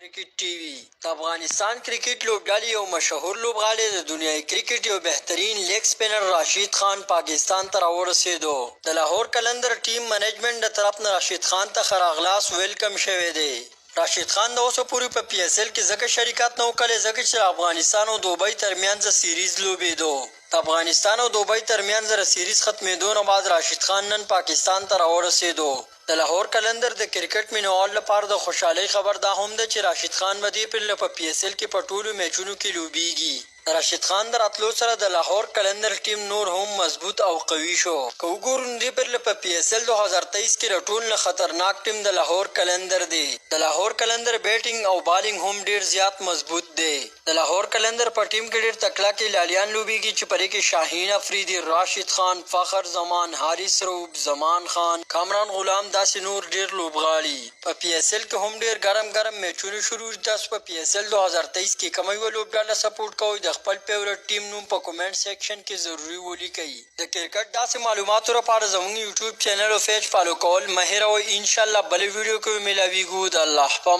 Cricket TV د افغانستان کرکټ لوبډلې یو مشهور لوبغاړی د دنیاي کرکټ یو بهترین لیگ سپینر راشد خان پاکستان ته راورسېدو. د لاهور قلندر ټیم منیجمنت د طرف نه راشد خان ته ښه راغلاست ویلکم شوی دی. راشد خان د اوسه پورې په پی اس ایل کې ځکه شرکت نه وکړی ځکه چې افغانستان او دوبۍ ترمنځ سیریز لوبېدو. د افغانستان او دوبۍ ترمنځ سیریز ختمېدو نه بعد راشد خان نن پاکستان ته راورسېدو. د لاهور قلندر د کرکټ مینوال لپاره د خوشحالۍ خبر دا هم ده چې راشد خان به دې پیل په پی اس ایل کې په ټولو میچونو کې لوبېږي. راشد خان د راتلو سره د لاهور قلندر ټیم نور هم مضبوط او قوي شو. که وګورو نو دې پیل په پی اس ایل 2023 کې د ټولو نه خطرناک ټیم د لاهور قلندر دی. د لاهور قلندر بیټینګ او بالینګ هم ډیر زیات مضبوط دی. د لاهور قلندر په ټیم کې ډیر تکړه کلالیان لوبېږي چې پرې کې شاهین افریدي، راشد خان، فخر زمان، حارث روب، زمان خان، کامران غلام داسې نور ډیر لوبغاړي. په پی اس ایل کې هم ډیر ګرم میچونه شروع دي. تاسو په پی اس ایل 2023 کې کومه یوه لوبډله سپورټ کوئ؟ د خپل فیورټ ټیم نوم په کومنټ سیکشن کې ضروري ولیکئ. د کرکټ داسې معلوماتو لپاره زموږ یوټیوب چینل او پیج فالو کول مه هېروئ. انشاءالله بلې ویډیو کې ملاویږو. د الله په